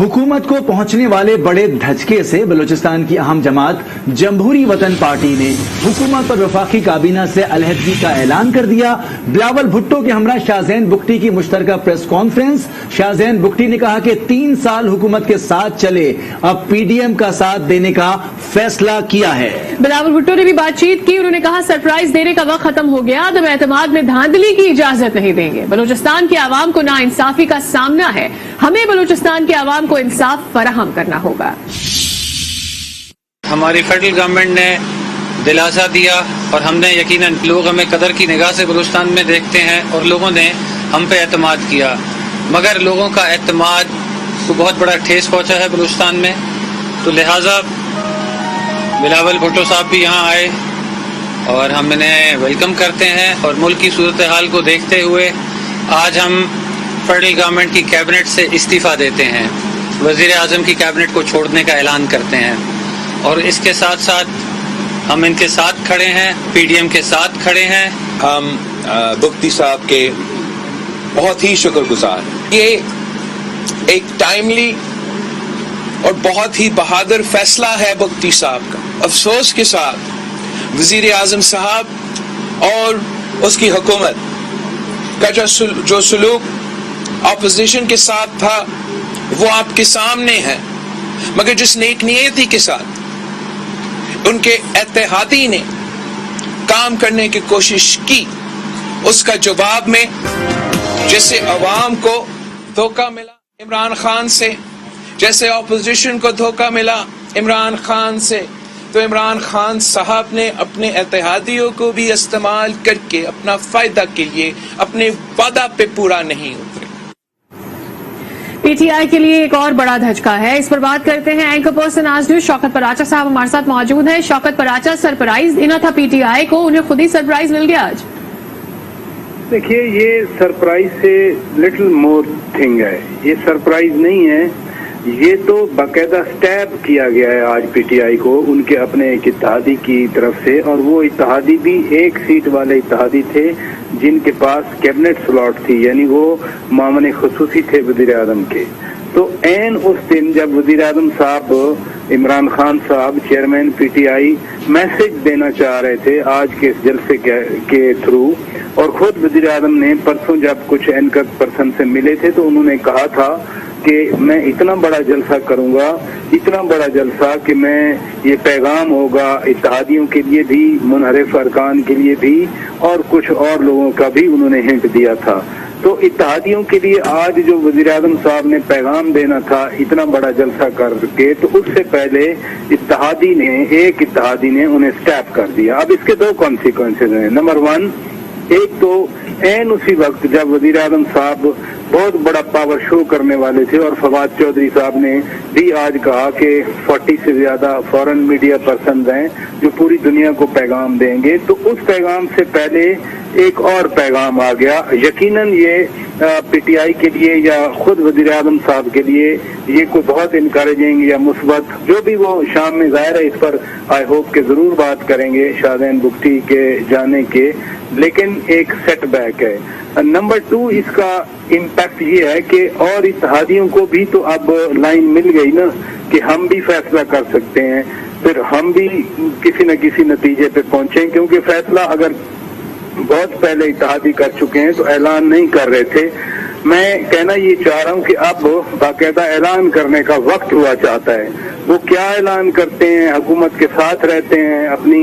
हुकूमत को पहुंचने वाले बड़े धचके से बलूचिस्तान की अहम जमात जमहूरी वतन पार्टी ने हुकूमत और वफाकी काबीना से अलहदगी का ऐलान कर दिया। बिलावल भुट्टो के हमरा शाहजैन बुगटी की मुश्तरका प्रेस कॉन्फ्रेंस। शाहजैन बुगटी ने कहा कि 3 साल हुकूमत के साथ चले, अब पीडीएम का साथ देने का फैसला किया है। बिलावल भुट्टो ने भी बातचीत की। उन्होंने कहा सरप्राइज देने का वक्त खत्म हो गया, अब एतमाद में धांधली की इजाजत नहीं देंगे। बलूचिस्तान की आवाम को नाइंसाफी का सामना है, हमें बलूचिस्तान की आवाम को इंसाफ फराहम करना होगा। हमारी फेडरल गवर्नमेंट ने दिलासा दिया और हमने यकीनन लोग हमें कदर की निगाह से बलूचिस्तान में देखते हैं और लोगों ने हम पे एतमाद किया, मगर लोगों का एतमाद को बहुत बड़ा ठेस पहुंचा है बलूचिस्तान में। तो लिहाजा बिलावल भुट्टो साहब भी यहाँ आए और हम इन्हें वेलकम करते हैं और मुल्क की सूरत हाल को देखते हुए आज हम फेडरल गवर्नमेंट की कैबिनेट से इस्तीफ़ा देते हैं, वज़ीर आज़म की कैबिनेट को छोड़ने का ऐलान करते हैं और इसके साथ साथ हम इनके साथ खड़े हैं, पीडीएम के साथ खड़े हैं। हम बुगटी साहब के बहुत ही शुक्रगुजार। ये एक टाइमली और बहुत ही बहादुर फैसला है बुगटी साहब का। अफसोस के साथ वज़ीर आज़म साहब और उसकी हुकूमत का जो सलूक अपोजिशन के साथ था वो आपके सामने है, मगर जिस नेक नियति के साथ उनके इत्तेहादी ने काम करने की कोशिश की, उसका जवाब में जैसे अवाम को धोखा मिला इमरान खान से, जैसे अपोजिशन को धोखा मिला इमरान खान से, तो इमरान खान साहब ने अपने इत्तेहादियों को भी इस्तेमाल करके अपना फायदा के लिए अपने वादा पे पूरा नहीं उतरे। पीटीआई के लिए एक और बड़ा धचका है, इस पर बात करते हैं। एंकर पर्सन आज न्यूज शौकत पराचा साहब हमारे साथ मौजूद हैं। शौकत पराचा, सरप्राइज देना था पीटीआई को, उन्हें खुद ही सरप्राइज मिल गया आज। देखिए, ये सरप्राइज से लिटिल मोर थिंग है, ये सरप्राइज नहीं है, ये तो बाकायदा स्टैब किया गया है आज पीटीआई को उनके अपने एक इत्तेहादी की तरफ से, और वो इत्तेहादी भी 1 सीट वाले इत्तेहादी थे जिनके पास कैबिनेट स्लॉट थी, यानी वो मामले खुसूसी थे वज़ीर आज़म के। तो ऐन उस दिन जब वज़ीर आज़म साहब इमरान खान साहब चेयरमैन पीटीआई मैसेज देना चाह रहे थे आज के इस जलसे के थ्रू, और खुद वज़ीर आज़म ने परसों जब कुछ एंकर पर्सन से मिले थे तो उन्होंने कहा था कि मैं इतना बड़ा जलसा करूंगा, इतना बड़ा जलसा कि मैं ये पैगाम होगा इत्तेहादियों के लिए भी, मुनहरिफ अरकान के लिए भी, और कुछ और लोगों का भी उन्होंने हिंट दिया था। तो इत्तेहादियों के लिए आज जो वज़ीर आज़म साहब ने पैगाम देना था इतना बड़ा जलसा करके, तो उससे पहले एक इत्तेहादी ने उन्हें स्टैप कर दिया। अब इसके 2 कॉन्सिक्वेंसेज हैं। नंबर 1, एक तो ऐन उसी वक्त जब वज़ीर आज़म साहब बहुत बड़ा पावर शो करने वाले थे और फवाद चौधरी साहब ने भी आज कहा कि 40 से ज्यादा फॉरेन मीडिया पर्सन हैं जो पूरी दुनिया को पैगाम देंगे, तो उस पैगाम से पहले एक और पैगाम आ गया। यकीनन ये पीटीआई के लिए या खुद वज़ीर आज़म साहब के लिए ये कोई बहुत इनकरेजिंग या मुस्बत, जो भी वो शाम में ज़ाहिर है इस पर आई होप के जरूर बात करेंगे शाहजैन बुगटी के जाने के, लेकिन एक सेटबैक है। नंबर 2, इसका इम्पैक्ट ये है कि और इत्तेहादियों को भी तो अब लाइन मिल गई ना कि हम भी फैसला कर सकते हैं, फिर हम भी किसी न किसी नतीजे पे पहुंचे, क्योंकि फैसला अगर बहुत पहले इत्तेहादी कर चुके हैं तो ऐलान नहीं कर रहे थे। मैं कहना ये चाह रहा हूँ कि अब बाकायदा ऐलान करने का वक्त हुआ चाहता है। वो क्या ऐलान करते हैं, हुकूमत के साथ रहते हैं, अपनी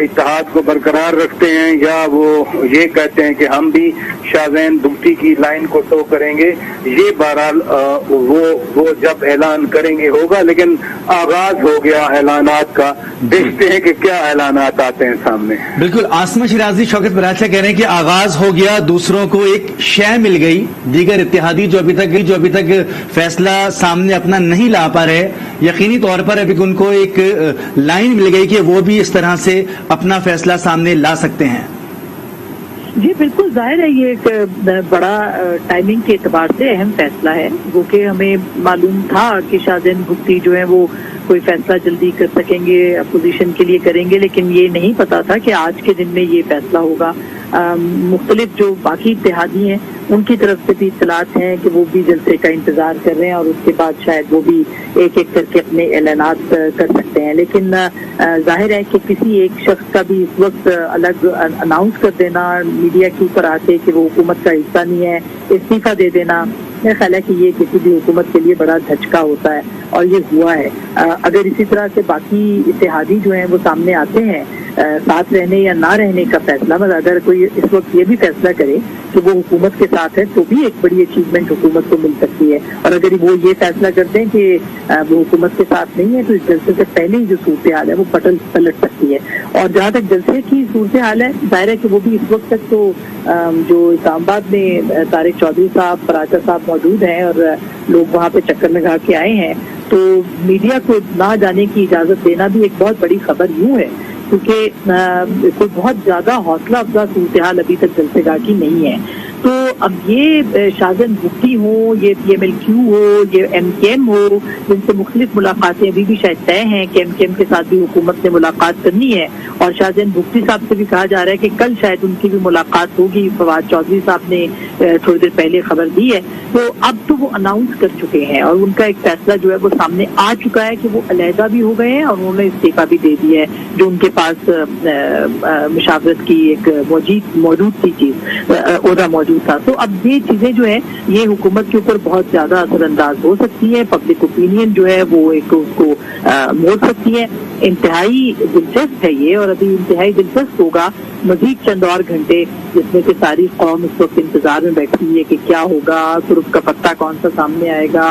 इत्तेहाद को बरकरार रखते हैं, या वो ये कहते हैं कि हम भी शाहजैन बुगटी की लाइन को टो करेंगे, ये बहरहाल वो जब ऐलान करेंगे होगा। लेकिन आगाज हो गया ऐलानात का, देखते हैं कि क्या ऐलानात आते हैं सामने। बिल्कुल, आसमा शिराजी शौकत पराचा कह रहे हैं कि आगाज हो गया, दूसरों को एक शय मिल गई, दीगर इत्तेहादी जो अभी तक फैसला सामने अपना नहीं ला पा रहे, यकीनी तौर पर अभी उनको एक लाइन मिल गई कि वो भी इस तरह से अपना फैसला सामने ला सकते हैं। जी बिल्कुल, जाहिर है ये एक बड़ा टाइमिंग के एतबार से अहम फैसला है, वो कि हमें मालूम था कि शाहजैन बुगटी जो है वो कोई फैसला जल्दी कर सकेंगे, अपोजिशन के लिए करेंगे, लेकिन ये नहीं पता था कि आज के दिन में ये फैसला होगा। मुख्तलिफ जो बाकी इत्तेहादी हैं उनकी तरफ से भी इत्तलात हैं कि वो भी जलसे का इंतजार कर रहे हैं और उसके बाद शायद वो भी एक एक करके अपने ऐलानात कर सकते हैं। लेकिन जाहिर है कि किसी एक शख्स का भी इस वक्त अलग अनाउंस कर देना मीडिया के ऊपर आके कि वो हुकूमत का हिस्सा नहीं है, इस्तीफा दे देना, मेरा ख्याल है कि ये किसी भी हुकूमत के लिए बड़ा झटका होता है और ये हुआ है। अगर इसी तरह से बाकी इत्तेहादी जो हैं वो सामने आते हैं साथ रहने या ना रहने का फैसला, मतलब अगर कोई इस वक्त ये भी फैसला करे कि वो हुकूमत के साथ है तो भी एक बड़ी अचीवमेंट हुकूमत को मिल सकती है। और अगर वो ये फैसला करते हैं कि वो हुकूमत के साथ नहीं है तो इस जलसे से पहले ही जो सूरत हाल है वो पलट सकती है। और जहाँ तक जलसे की सूरत हाल है, जाहिर है कि वो भी इस वक्त तक तो जो इस्लामाबाद में तारिक चौधरी साहब, फराचा साहब मौजूद हैं और लोग वहाँ पे चक्कर लगा के आए हैं, तो मीडिया को ना जाने की इजाजत देना भी एक बहुत बड़ी खबर यूं है क्योंकि कोई बहुत ज्यादा हौसला अफजा सूरत हाल अभी तक जलसेगा की नहीं है। तो अब ये शाहजहान भुट्टी हो, ये PMLQ हो, ये MKM हो, जिनसे मुख्तलिफ मुलाकातें अभी भी शायद तय हैं कि MKM के साथ भी हुकूमत ने मुलाकात करनी है और शाहजहान भुट्टी साहब से भी कहा जा रहा है कि कल शायद उनकी भी मुलाकात होगी। फवाद चौधरी साहब ने थोड़ी देर पहले खबर दी है, तो अब तो वो अनाउंस कर चुके हैं और उनका एक फैसला जो है वो सामने आ चुका है कि वो अलहदा भी हो गए हैं और उन्होंने इस्तीफा भी दे दिया है, जो उनके पास मुशावरत की एक मौजूद थी चीज, ओहदा मौजूद था। तो अब ये चीजें जो है ये हुकूमत के ऊपर बहुत ज्यादा असरअंदाज हो सकती है, पब्लिक ओपिनियन जो है वो एक उसको मोड़ सकती है। इंतहाई दिलचस्प है ये और अभी इंतहाई दिलचस्प होगा मजीद चंद और घंटे जिसमें से सारी कौम इस वक्त इंतजार में बैठी है कि क्या होगा, सुरुख का पत्ता कौन सा सामने आएगा,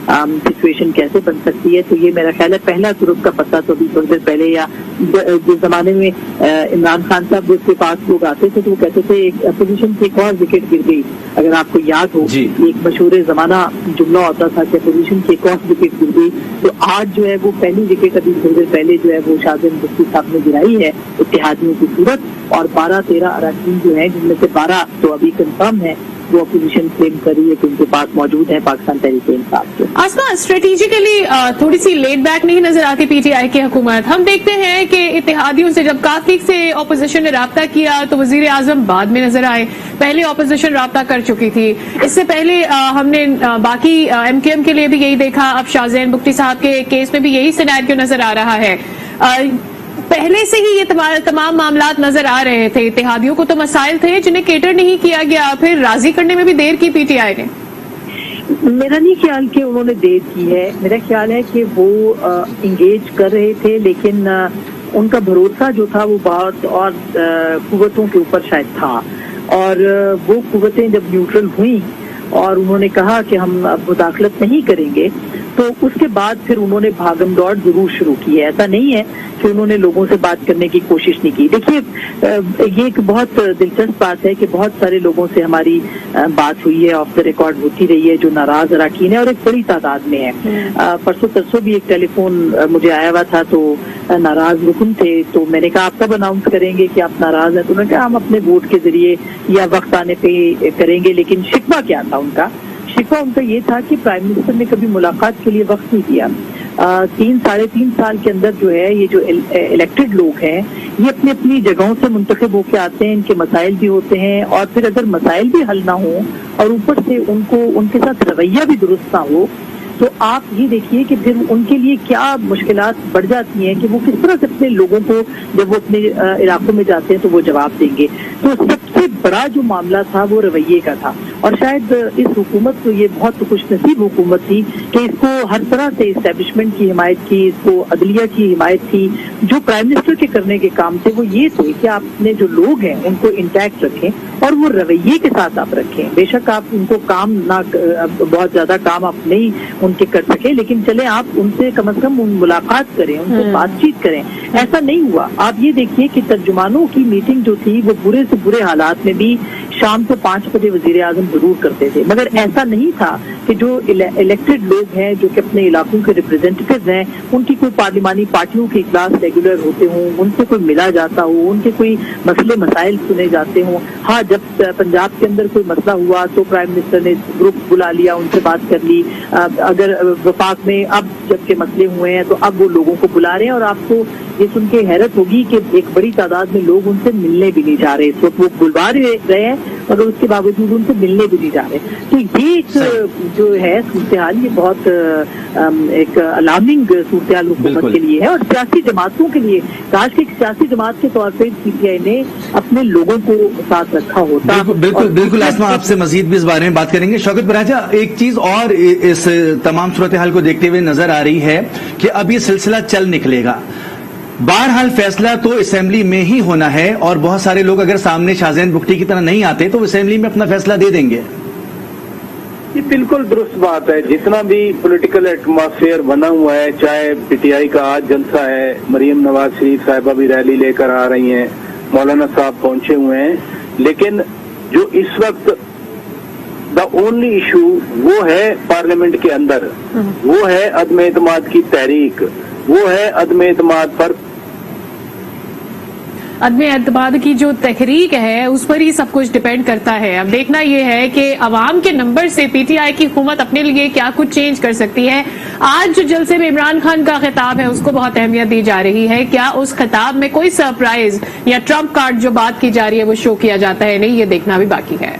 सिचुएशन कैसे बन सकती है। तो ये मेरा ख्याल है पहला सुरुख का पत्ता तो अभी थोड़ी देर पहले या जिस जमाने में इमरान खान साहब जिसके पास लोग आते थे तो वो कहते थे एक अपोजिशन की एक और विकेट गिर गई, अगर आपको याद हो एक मशहूर जमाना जुमला होता था कि अपोजिशन की एक और विकेट गिर गई। तो आज जो है वो पहली विकेट अभी थोड़ी देर पहले जो है वो शाहजहान भुट्टी साहब ने गिराई है इत्तेहादियों की सूरत, और 12-13 अरकान जो है जिनमें से 12 तो अभी कंफर्म है वो अपोजिशन क्लेम कर रही है कि उनके पास मौजूद है पाकिस्तान तहरीक इंसाफ के। आसमा, स्ट्रेटेजिकली थोड़ी सी लेट बैक नहीं नजर आती PTI की हुकूमत? हम देखते हैं कि इत्तेहादियों से जब काफी से ऑपोजिशन ने राब्ता किया तो वजीर आजम बाद में नजर आए, पहले ऑपोजिशन राब्ता कर चुकी थी। इससे पहले हमने बाकी MKM के लिए भी यही देखा, अब शाहजहान भुट्टी साहब के केस में भी यही सिनेरियो नजर आ रहा है। पहले से ही ये तमाम मामलात नजर आ रहे थे, इत्तेहादियों को तो मसाइल थे जिन्हें केटर नहीं किया गया, फिर राजी करने में भी देर की PTI ने। मेरा नहीं ख्याल कि उन्होंने देर की है, मेरा ख्याल है कि वो इंगेज कर रहे थे, लेकिन उनका भरोसा जो था वो बहुत और कुव्वतों के ऊपर शायद था, और वो कुव्वतें जब न्यूट्रल हुई और उन्होंने कहा कि हम अब मुदाखलत नहीं करेंगे तो उसके बाद फिर उन्होंने भागम दौड़ जरूर शुरू की है। ऐसा नहीं है कि उन्होंने लोगों से बात करने की कोशिश नहीं की। देखिए ये एक बहुत दिलचस्प बात है कि बहुत सारे लोगों से हमारी बात हुई है, ऑफ द रिकॉर्ड होती रही है, जो नाराज अरकान है और एक बड़ी तादाद में है। परसों तरसों भी एक टेलीफोन मुझे आया हुआ था तो नाराज रुकन थे, तो मैंने कहा आप कब अनाउंस करेंगे कि आप नाराज हैं? तो उन्होंने कहा हम अपने वोट के जरिए या वक्त आने पे करेंगे। लेकिन शिकवा क्या था उनका? शिकवा उनका ये था कि प्राइम मिनिस्टर ने कभी मुलाकात के लिए वक्त नहीं दिया। 3-3.5 साल के अंदर जो है ये जो इलेक्टेड लोग हैं ये अपनी अपनी जगहों से मुंतखब होकर आते हैं, इनके मसाइल भी होते हैं, और फिर अगर मसाइल भी हल ना हो और ऊपर से उनको उनके साथ रवैया भी दुरुस्त ना हो तो आप ये देखिए कि फिर उनके लिए क्या मुश्किलात बढ़ जाती हैं कि वो किस तरह से अपने लोगों को जब वो अपने इलाकों में जाते हैं तो वो जवाब देंगे। तो सबसे बड़ा जो मामला था वो रवैये का था, और शायद इस हुकूमत को ये बहुत खुशनसीब हुकूमत थी कि इसको हर तरह से इस्टेब्लिशमेंट की हिमायत की, इसको अदलिया की हिमायत थी। जो प्राइम मिनिस्टर के करने के काम थे वो ये थे कि आप अपने जो लोग हैं उनको इंटैक्ट रखें और वो रवैये के साथ आप रखें। बेशक आप उनको काम ना बहुत ज्यादा काम आप नहीं उनके कर सके, लेकिन चले आप उनसे कम से कम मुलाकात करें, उनसे बातचीत करें। ऐसा नहीं हुआ। आप ये देखिए कि तर्जुमानों की मीटिंग जो थी वो बुरे से बुरे हालात में भी शाम को 5 बजे वजीर आजम जरूर करते थे, मगर ऐसा नहीं था کہ جو الیکٹڈ لوگ ہیں جو کہ اپنے علاقوں کے ریپرزینٹیٹیو ہیں ان کی کوئی پارلیمانی پارٹیوں کے اجلاس ریگولر ہوتے ہوں, ان سے کوئی ملا جاتا ہو, ان کے کوئی مسئلے مسائل سنے جاتے ہوں. ہاں جب پنجاب کے اندر کوئی مسئلہ ہوا تو پرائم منسٹر نے گروپ بلا لیا, ان سے بات کر لی. اگر وفاق میں اب جب کے مسئلے ہوئے ہیں تو اب وہ لوگوں کو بلا رہے ہیں, اور آپ کو یہ سن کے حیرت ہوگی کہ ایک بڑی تعداد میں لوگ ان سے ملنے بھی نہیں جا رہے. اس وقت وہ بلوا رہے ہیں مگر اس کے باوجود ان سے ملنے بھی نہیں جا رہے. تو یہ ایک جو ہے صورتحال یہ بہت ایک الارمنگ صورتحال حکومت کے لیے ہے اور سیاسی جماعتوں کے لیے. کاش کہ سیاسی جماعت کے طور پہ پی ٹی آئی نے اپنے لوگوں کو ساتھ رکھا ہوتا. بالکل آسما, آپ سے مزید بھی اس بارے میں بات کریں گے. شوکت براجا, ایک چیز اور اس تمام صورتحال کو دیکھتے ہوئے نظر آ رہی ہے کہ اب یہ سلسلہ چل نکلے گا. بہرحال فیصلہ تو اسمبلی میں ہی ہونا ہے اور بہت سارے لوگ اگر سامنے شاہزین بگٹی کی طرح نہیں آتے تو اسمبلی میں اپنا فیصلہ دے دیں گے. یہ بالکل درست بات ہے. جتنا بھی پولیٹیکل ایٹماسفیئر بنا ہوا ہے, چاہے پی ٹی آئی کا آج جلسہ ہے, مریم نواز شریف صاحبہ بھی ریلی لے کر آ رہی ہیں, مولانا صاحب پہنچے ہوئے ہیں, لیکن جو اس وقت دا اونلی ایشو وہ ہے پارلیمنٹ کے اندر, وہ ہے عدم اعتماد کی تحریک, وہ ہے عدم اعتماد پر عدم اعتماد کی جو تحریک ہے اس پر ہی سب کچھ ڈیپینڈ کرتا ہے. اب دیکھنا یہ ہے کہ عوام کے نمبر سے پی ٹی آئی کی حکومت اپنے لیے کیا کچھ چینج کر سکتی ہے. آج جو جلسے میں عمران خان کا خطاب ہے اس کو بہت اہمیت دی جا رہی ہے. کیا اس خطاب میں کوئی سرپرائز یا ٹرمپ کارڈ جو بات کی جا رہی ہے وہ شو کیا جاتا ہے, نہیں, یہ دیکھنا بھی باقی ہے.